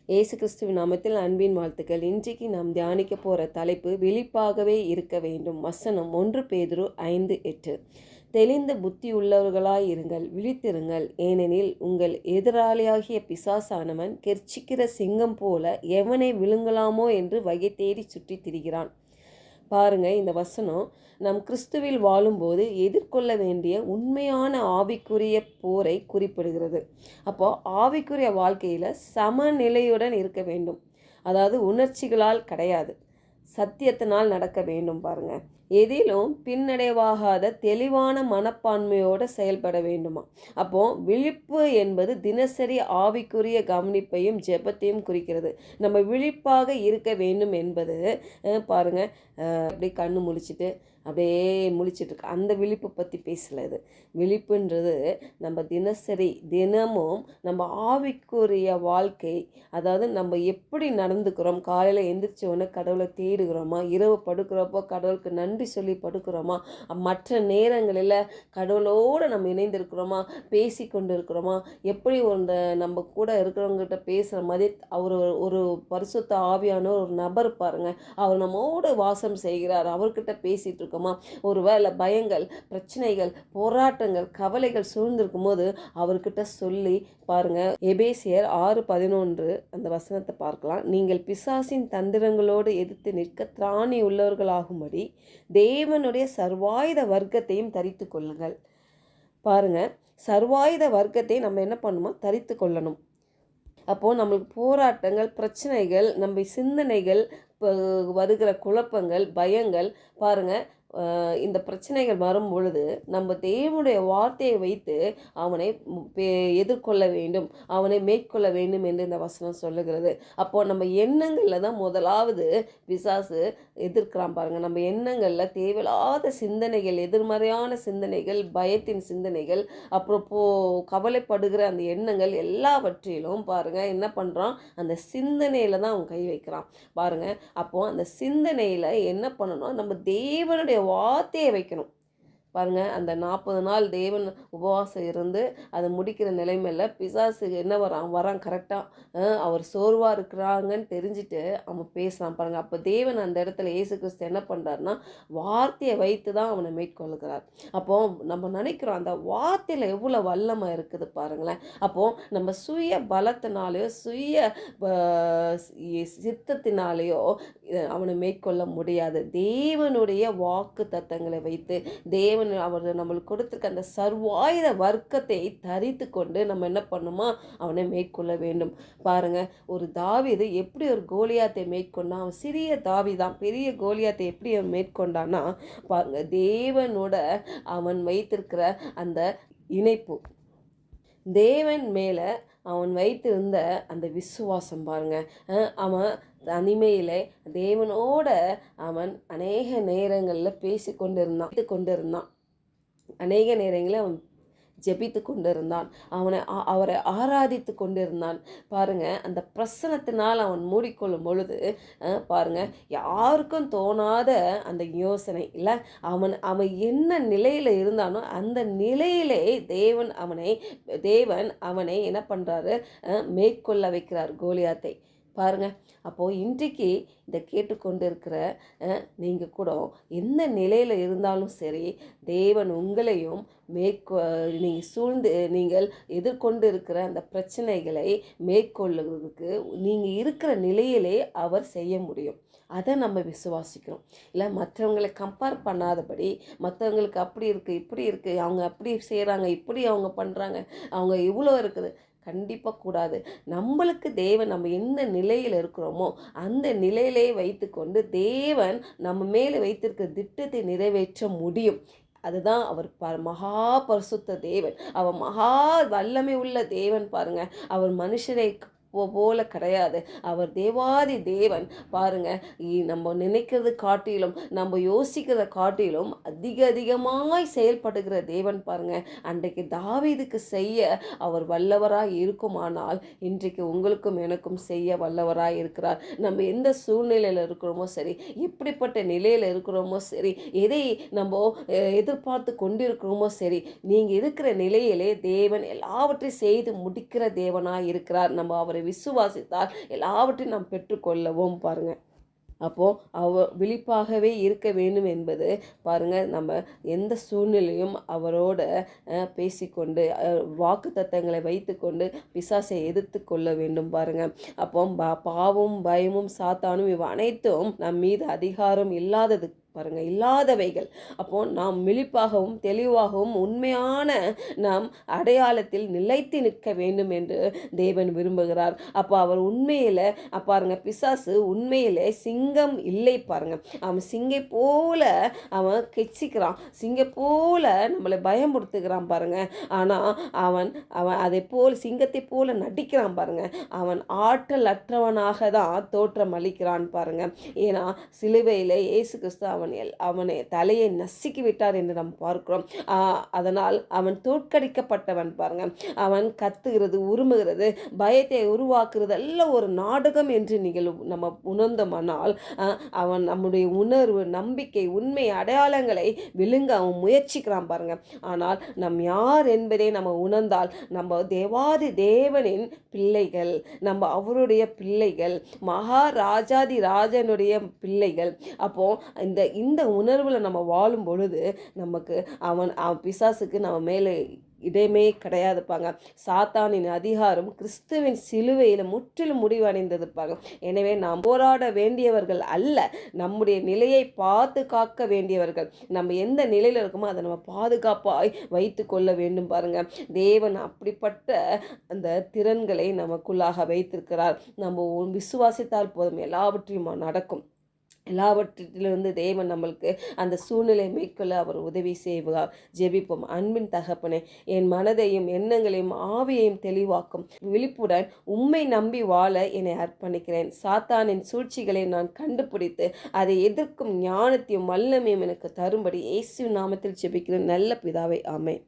இயேசு கிறிஸ்துவின் நாமத்தில் அன்பின் வாழ்த்துக்கள். இன்றைக்கு நாம் தியானிக்க போகிற தலைப்பு விழிப்பாகவே இருக்க வேண்டும். வசனம் 1 பேதுரு 5:8. தெளிந்த புத்தி உள்ளவர்களாய் இருங்கள், விழித்திருங்கள். ஏனெனில் உங்கள் எதிராளியாகிய பிசாசானவன் கெர்ச்சிக்கிற சிங்கம் போல எவனை விழுங்கலாமோ என்று வகை தேடி சுற்றி திரிகிறான். பாருங்க, இந்த வசனம் நம் கிறிஸ்துவில் வாழும்போது எதிர்கொள்ள வேண்டிய உண்மையான ஆவிக்குரிய போரை குறிப்பிடுகிறது. அப்போ ஆவிக்குரிய வாழ்க்கையில் சமநிலையுடன் இருக்க வேண்டும். அதாவது உணர்ச்சிகளால் கிடையாது, சத்தியத்தினால் நடக்க வேண்டும். பாருங்க, எதிலும் பின்னடைவாகாத தெளிவான மனப்பான்மையோடு செயல்பட வேண்டுமா. அப்போ விழிப்பு என்பது தினசரி ஆவிக்குரிய கவனிப்பையும் ஜெபத்தையும் குறிக்கிறது. நம்ம விழிப்பாக இருக்க வேண்டும் என்பது பாருங்க, அப்படியே கண்ணு முழிச்சிட்டு அப்படியே முழிச்சிட்ருக்கு அந்த விழிப்பு பற்றி பேசலது. விழிப்புன்றது நம்ம தினமும் நம்ம ஆவிக்குரிய வாழ்க்கை, அதாவது நம்ம எப்படி நடந்துக்கிறோம், காலையில் எந்திரிச்ச உடனே கடவுளை தேடுகிறோமா, இரவு படுக்கிறப்போ கடவுளுக்கு நன்றி சொல்லி படுக்கிறோமா, மற்ற நேரங்களில் கடவுளோடு நம்ம இணைந்திருக்கிறோமா, பேசி கொண்டு இருக்கிறோமா, எப்படி நம்ம கூட இருக்கிறவங்ககிட்ட பேசுகிற மாதிரி அவர் ஒரு பரிசுத்த ஆவியான ஒரு நபர் பாருங்கள், அவர் நம்மோடு வாசம் செய்கிறார், அவர்கிட்ட பேசிகிட்டு இருக்கோமா. ஒருவேளை பயங்கள், பிரச்சனைகள், போராட்டங்கள், கவலைகள் சூழ்ந்திருக்கும் போது அவர்கிட்ட சொல்லி பாருங்க. எபேசியர் 6:11 அந்த வசனத்தை பார்க்கலாம். நீங்கள் பிசாசின் தந்திரங்களோடு எதிர்த்து நிற்க திராணி உள்ளவர்களாகும்படி தேவனுடைய சர்வாயுத வர்க்கத்தையும் தரித்து கொள்ளுங்கள். பாருங்க, சர்வாயுத வர்க்கத்தை நம்ம என்ன பண்ணுமோ தரித்து கொள்ளணும். அப்போது நம்மளுக்கு போராட்டங்கள், பிரச்சனைகள், நம்ம சிந்தனைகள், வருகிற குழப்பங்கள், பயங்கள், பாருங்கள், இந்த பிரச்சனைகள் வரும் பொழுது நம்ம தேவனுடைய வார்த்தையை வைத்து அவனை எதிர்கொள்ள வேண்டும், அவனை மேற்கொள்ள வேண்டும் என்று இந்த வசனம் சொல்லுகிறது. அப்போது நம்ம எண்ணங்களில் தான் முதலாவது பிசாசு எதிர்க்கிறான் பாருங்கள். நம்ம எண்ணங்களில் தேவையில்லாத சிந்தனைகள், எதிர்மறையான சிந்தனைகள், பயத்தின் சிந்தனைகள், அப்புறம் கவலைப்படுகிற அந்த எண்ணங்கள் எல்லாவற்றிலும் பாருங்கள் என்ன பண்ணுறான், அந்த சிந்தனையில் தான் அவன் கை வைக்கிறான் பாருங்கள். அப்போது அந்த சிந்தனையில் என்ன பண்ணணும், நம்ம தேவனுடைய வார்த்தையை வைக்கணும் பாருங்கள். அந்த 40 நாள் தேவன் உபவாசம் இருந்து அதை முடிக்கிற நிலைமையில் பிசாசு என்ன வரான் கரெக்டாக அவர் சோர்வாக இருக்கிறாங்கன்னு தெரிஞ்சுட்டு அவன் பேசுகிறான் பாருங்கள். அப்போ தேவன் அந்த இடத்துல இயேசு கிறிஸ்து என்ன பண்ணுறாருன்னா வார்த்தையை வைத்து தான் அவனை மேற்கொள்ளுகிறார். அப்போது நம்ம நினைக்கிறோம் அந்த வார்த்தையில் எவ்வளோ வல்லமை இருக்குது பாருங்களேன். அப்போது நம்ம சுய பலத்தினாலேயோ சுய சித்தத்தினாலேயோ அவனை மேற்கொள்ள முடியாது. தேவனுடைய வாக்கு தத்தங்களை வைத்து தேவன் அவர் நம்மளுக்கு கொடுத்துருக்க அந்த சர்வாயுத வர்க்கத்தை தரித்து கொண்டு நம்ம என்ன பண்ணுமா அவனை மேற்கொள்ள வேண்டும். பாருங்க, ஒரு தாவீது எப்படி ஒரு கோலியாத்தை மேற்கொண்டான். அவன் சிறிய தாவீதான், பெரிய கோலியாத்தை எப்படி அவன் மேற்கொண்டான்னா பாருங்க, தேவனோட அவன் வைத்திருக்கிற அந்த இணைப்பு, தேவன் மேலே அவன் வைத்திருந்த அந்த விசுவாசம் பாருங்க. அவன் தனிமையிலே தேவனோட அவன் அநேக நேரங்களில் பேசி கொண்டிருந்தான், அநேக நேரங்களில் அவன் ஜெபித்து கொண்டிருந்தான், அவரை ஆராதித்து கொண்டிருந்தான் பாருங்க. அந்த பிரசனத்தினால் அவன் மூடிக்கொள்ளும் பொழுது பாருங்க, யாருக்கும் தோணாத அந்த யோசனை இல்லை, அவன் என்ன நிலையில் இருந்தானோ அந்த நிலையிலே தேவன் அவனை என்ன பண்ணுறாரு, மேற்கொள்ள வைக்கிறார் கோலியாத்தை பாருங்க. அப்போது இன்றைக்கு இதை கேட்டுக்கொண்டு இருக்கிற நீங்கள் கூட எந்த நிலையில் இருந்தாலும் சரி, தேவன் உங்களையும் நீங்கள் எதிர்கொண்டு இருக்கிற அந்த பிரச்சனைகளை மேற்கொள்ளுறதுக்கு நீங்கள் இருக்கிற நிலையிலே அவர் செய்ய முடியும். அதை நம்ம விசுவாசிக்கிறோம். இல்லை மற்றவங்களை கம்பேர் பண்ணாதபடி, மற்றவங்களுக்கு அப்படி இருக்குது, இப்படி இருக்குது, அவங்க அப்படி செய்கிறாங்க, இப்படி அவங்க பண்ணுறாங்க, அவங்க இவ்வளோ இருக்குது, கண்டிப்பாக கூடாது. நம்மளுக்கு தேவன் நம்ம எந்த நிலையில் இருக்கிறோமோ அந்த நிலையிலே வைத்து கொண்டு தேவன் நம்ம மேலே வைத்திருக்கிற திட்டத்தை நிறைவேற்ற முடியும். அதுதான் அவர் மகா பரிசுத்த தேவன், அவர் மகா வல்லமை உள்ள தேவன் பாருங்க. அவர் மனுஷரை போல கிடையாது, அவர் தேவாதி தேவன் பாருங்க. நம்ம நினைக்கிறது காட்டிலும், நம்ம யோசிக்கிறத காட்டிலும் அதிகமாய் செயல்படுகிற தேவன் பாருங்க. அன்றைக்கு தாவீதுக்கு செய்ய அவர் வல்லவராய் இருக்குமானால் இன்றைக்கு உங்களுக்கும் எனக்கும் செய்ய வல்லவராய் இருக்கிறார். நம்ம எந்த சூழ்நிலையில் இருக்கிறோமோ சரி, எப்படிப்பட்ட நிலையில் இருக்கிறோமோ சரி, எதை நம்ம எதிர்பார்த்து கொண்டிருக்கிறோமோ சரி, நீங்கள் இருக்கிற நிலையிலே தேவன் எல்லாவற்றையும் செய்து முடிக்கிற தேவனாய் இருக்கிறார். நம்ம அவரை விசுவாசித்தால் எல்லாவற்றையும் நாம் பெற்றுக்கொள்ளவும் பாருங்க. அப்போது விழிப்பாகவே இருக்க வேண்டும் என்பது பாருங்கள், நம்ம எந்த சூழ்நிலையும் அவரோட பேசிக்கொண்டு வாக்குத்தத்தங்களை வைத்துக்கொண்டு பிசாசை எதிர்த்து கொள்ள வேண்டும் பாருங்கள். அப்போ பாவமும் பயமும் சாத்தானும் இவ் அனைத்தும் நம் மீது அதிகாரம் இல்லாதது பாருங்க, இல்லாதவைகள். அப்போ நாம் விழிப்பாகவும் தெளிவாகவும் உண்மையான நாம் அடையாளத்தில் நிலைத்து நிற்க வேண்டும் என்று தேவன் விரும்புகிறார். அப்போ அவர் உண்மையில் பாருங்க, பிசாசு உண்மையிலே சிங்கம் இல்லை பாருங்க. அவன் சிங்கை போல அவன் கெச்சிக்கிறான், சிங்கை போல நம்மளை பயமுறுத்துகிறான் பாருங்க. ஆனால் அவன் அதை போல் சிங்கத்தை போல நடிக்கிறான் பாருங்க. அவன் ஆற்றல் அற்றவனாக தான் தோற்றம் அளிக்கிறான் பாருங்க. ஏன்னா சிலுவையில் இயேசு கிறிஸ்து அவனை தலையை நசுக்கி விட்டார் என்று நாம் பார்க்கிறோம். அதனால் அவன் தோற்கடிக்கப்பட்டவன் பாருங்க. அவன் கத்துகிறது, உருமுகிறது, பயத்தை உருவாக்குறது எல்லாம் ஒரு நாடகம் என்று நீங்கள் நம்ம உணர்ந்தோமானால் அவன் நம்முடைய உணர்வு, நம்பிக்கை, உண்மை அடையாளங்களை விழுங்க அவன் முயற்சிக்கிறான் பாருங்க. ஆனால் நம் யார் என்பதை நம்ம உணர்ந்தால் நம்ம தேவாதி தேவனின் பிள்ளைகள், நம்ம அவருடைய பிள்ளைகள், மகாராஜாதி ராஜனுடைய பிள்ளைகள். அப்போ இந்த உணர்வில் நம்ம வாழும் பொழுது நமக்கு அவன் பிசாசுக்கு நம்ம மேலே இடமே கிடையாதுப்பாங்க. சாத்தானின் அதிகாரம் கிறிஸ்துவின் சிலுவையில் முற்றிலும் முடிவடைந்ததுப்பாங்க. எனவே நாம் போராட வேண்டியவர்கள் அல்ல, நம்முடைய நிலையை பாதுகாக்க வேண்டியவர்கள். நம்ம எந்த நிலையில் இருக்கோமோ அதை நம்ம பாதுகாப்பாய் வைத்து கொள்ள வேண்டும் பாருங்க. தேவன் அப்படிப்பட்ட அந்த திறன்களை நமக்குள்ளாக வைத்திருக்கிறார். நம்ம விசுவாசித்தால் போதும், எல்லாவற்றையும் நடக்கும். எல்லாவற்றிலிருந்து தேவன் நம்மளுக்கு அந்த சூழ்நிலை மேற்கொள்ள அவர் உதவி செய்வார். ஜெபிப்போம். அன்பின் தகப்பனே, என் மனதையும் எண்ணங்களையும் ஆவியையும் தெளிவாக்கும் விழிப்புடன் உம்மை நம்பி வாழ என்னை அர்ப்பணிக்கிறேன். சாத்தானின் சூழ்ச்சிகளை நான் கண்டுபிடித்து அதை எதிர்க்கும் ஞானத்தையும் வல்லமையும் எனக்கு தரும்படி இயேசு நாமத்தில் ஜெபிக்கிறேன் நல்ல பிதாவே, ஆமென்.